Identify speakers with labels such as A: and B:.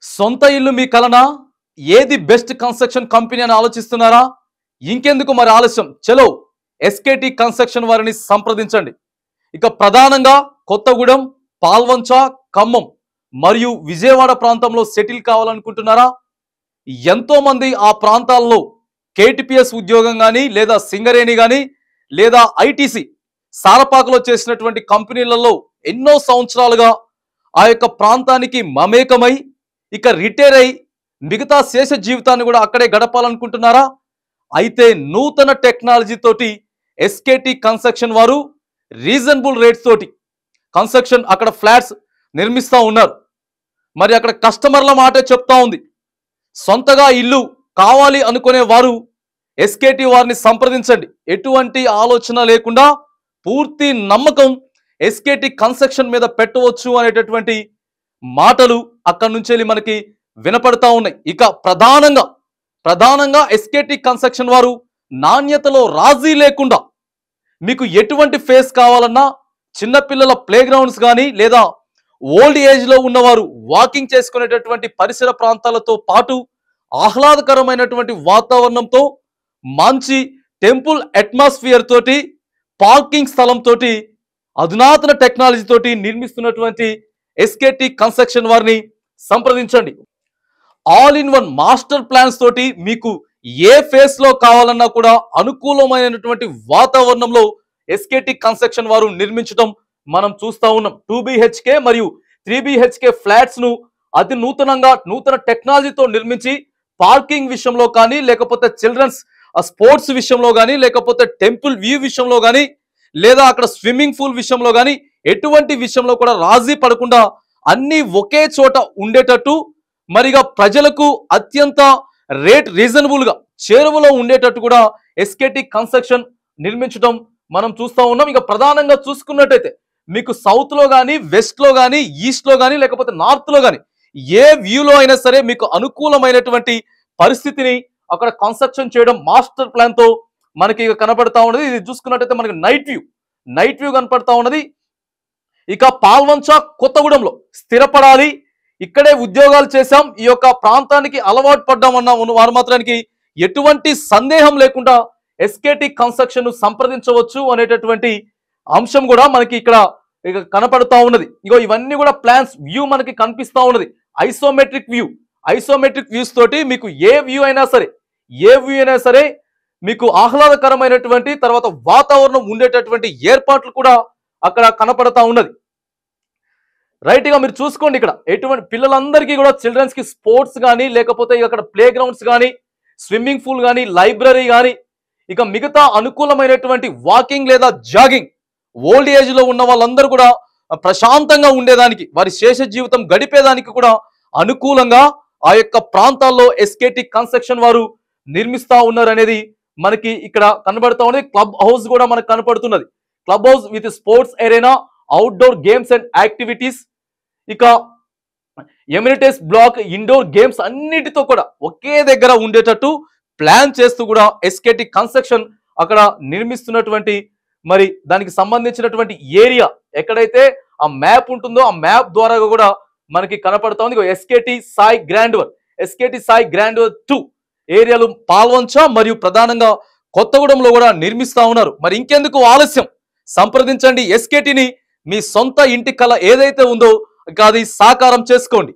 A: సొంత ఇల్లు మీ కలనా? ఏది బెస్ట్ కన్స్ట్రక్షన్ కంపెనీ అని ఆలోచిస్తున్నారా? ఇంకెందుకు మరి ఆలస్యం? చలో ఎస్కేటి కన్స్ట్రక్షన్ వారిని సంప్రదించండి. ఇక ప్రధానంగా కొత్తగూడెం, పాల్వంచ, ఖమ్మం మరియు విజయవాడ ప్రాంతంలో సెటిల్ కావాలనుకుంటున్నారా? ఎంతో మంది ఆ ప్రాంతాల్లో కేటీపీఎస్ ఉద్యోగం కానీ లేదా సింగరేణి కానీ లేదా ఐటీసీ సారపాకలో చేసినటువంటి కంపెనీలలో ఎన్నో సంవత్సరాలుగా ఆ యొక్క ప్రాంతానికి మమేకమై ఇక రిటైర్ అయి మిగతా శేష జీవితాన్ని కూడా అక్కడే గడపాలనుకుంటున్నారా? అయితే నూతన టెక్నాలజీ తోటి ఎస్కేటి కన్స్ట్రక్షన్ వారు రీజనబుల్ రేట్స్ తోటి కన్స్ట్రక్షన్ అక్కడ ఫ్లాట్స్ నిర్మిస్తూ ఉన్నారు. మరి అక్కడ కస్టమర్ల మాటే చెప్తా ఉంది. సొంతగా ఇల్లు కావాలి అనుకునే వారు ఎస్కేటి వారిని సంప్రదించండి. ఎటువంటి ఆలోచన లేకుండా పూర్తి నమ్మకం ఎస్కేటి కన్స్ట్రక్షన్ మీద పెట్టవచ్చు అనేటటువంటి మాటలు అక్కడి నుంచి వెళ్ళి మనకి వినపడతా ఉన్నాయి. ఇక ప్రధానంగా ఎస్కేటి కన్స్ట్రక్షన్ వారు నాణ్యతలో రాజీ లేకుండా మీకు ఎటువంటి ఫేస్ కావాలన్నా చిన్నపిల్లల ప్లే గ్రౌండ్స్ కానీ లేదా ఓల్డ్ ఏజ్లో ఉన్నవారు వాకింగ్ చేసుకునేటటువంటి పరిసర ప్రాంతాలతో పాటు ఆహ్లాదకరమైనటువంటి వాతావరణంతో మంచి టెంపుల్ అట్మాస్ఫియర్ తోటి పార్కింగ్ స్థలంతో అధునాతన టెక్నాలజీ తోటి నిర్మిస్తున్నటువంటి ఎస్కేటి కన్స్ట్రక్షన్ వారిని సంప్రదించండి. All in one master plans తోటి మీకు ఏ ఫేస్ లో కావాలన్నా కూడా అనుకూలమైనటువంటి వాతావరణంలో ఎస్కేటి కన్స్ట్రక్షన్ వారు నిర్మించడం మనం చూస్తా ఉన్నాం. 2BHK మరియు 3BHK ఫ్లాట్స్ ను అతి నూతన టెక్నాలజీతో నిర్మించి పార్కింగ్ విషయంలో కానీ లేకపోతే చిల్డ్రన్స్ స్పోర్ట్స్ విషయంలో కానీ లేకపోతే టెంపుల్ వ్యూ విషయంలో కానీ లేదా అక్కడ స్విమ్మింగ్ పూల్ విషయంలో కానీ ఎటువంటి విషయంలో కూడా రాజీ పడకుండా అన్ని ఒకే చోట ఉండేటట్టు మరిగా ప్రజలకు అత్యంత రేట్ రీజనబుల్ గా చేరువలో ఉండేటట్టు కూడా ఎస్కేటి కన్స్ట్రక్షన్ నిర్మించడం మనం చూస్తూ ఉన్నాం. ఇక ప్రధానంగా చూసుకున్నట్టయితే మీకు సౌత్ లో కానీ వెస్ట్ లో కానీ ఈస్ట్ లో కానీ లేకపోతే నార్త్ లో కానీ ఏ వ్యూలో అయినా సరే మీకు అనుకూలమైనటువంటి పరిస్థితిని అక్కడ కన్స్ట్రక్షన్ చేయడం మాస్టర్ ప్లాన్ తో మనకి కనపడతా ఉన్నది. ఇది చూసుకున్నట్టయితే మనకి నైట్ వ్యూ కనపడతా ఉన్నది. ఇక పాల్వంచ, కొత్తగూడెంలో స్థిరపడాలి, ఇక్కడే ఉద్యోగాలు చేశాం, ఈ యొక్క ప్రాంతానికి అలవాటు పడ్డామన్న వారు మాత్రానికి ఎటువంటి సందేహం లేకుండా ఎస్కేటి కన్స్ట్రక్షన్ సంప్రదించవచ్చు అనేటటువంటి అంశం కూడా మనకి ఇక్కడ కనపడతా ఉన్నది. ఇగో ఇవన్నీ కూడా ప్లాన్స్ వ్యూ మనకి కనిపిస్తా ఉన్నది. ఐసోమెట్రిక్ వ్యూస్ తోటి మీకు ఏ వ్యూ అయినా సరే మీకు ఆహ్లాదకరమైనటువంటి తర్వాత వాతావరణం ఉండేటటువంటి ఏర్పాట్లు కూడా అక్కడ కనపడతా ఉన్నది. రైట్ గా మీరు చూసుకోండి. ఇక్కడ ఎటువంటి పిల్లలందరికీ కూడా చిల్డ్రన్స్ కి స్పోర్ట్స్ కానీ లేకపోతే అక్కడ ప్లే గ్రౌండ్స్ కానీ స్విమ్మింగ్ పూల్ కానీ లైబ్రరీ కానీ ఇక మిగతా అనుకూలమైనటువంటి వాకింగ్ లేదా జాగింగ్ ఓల్డ్ ఏజ్ లో ఉన్న వాళ్ళందరూ కూడా ప్రశాంతంగా ఉండేదానికి వారి శేష జీవితం గడిపేదానికి కూడా అనుకూలంగా ఆ యొక్క ప్రాంతాల్లో ఎస్కేటి కన్స్ట్రక్షన్ వారు నిర్మిస్తా ఉన్నారు అనేది మనకి ఇక్కడ కనబడతా ఉన్నది. క్లబ్ హౌస్ కూడా మనకు కనపడుతున్నది. Club house with sports ఎరేనా, outdoor games and activities, ఇక ఎమ్యూనిటీస్ బ్లాక్, ఇండోర్ గేమ్స్ అన్నిటితో కూడా ఒకే దగ్గర ఉండేటట్టు ప్లాన్ చేస్తూ కూడా ఎస్కేటి కన్స్ట్రక్షన్ అక్కడ నిర్మిస్తున్నటువంటి మరి దానికి సంబంధించినటువంటి ఏరియా ఎక్కడైతే ఆ మ్యాప్ ఉంటుందో ఆ మ్యాప్ ద్వారా కూడా మనకి కనపడతా ఉంది. ఎస్కేటి సాయి గ్రాండ్వర్ 2 ఏరియాలు పాల్వంచ మరియు ప్రధానంగా కొత్తగూడెంలో కూడా నిర్మిస్తా ఉన్నారు. మరి ఇంకెందుకు ఆలస్యం? సంప్రదించండి ఎస్కేటిని. మీ సొంత ఇంటి కల ఏదైతే ఉందో అది సాకారం చేసుకోండి.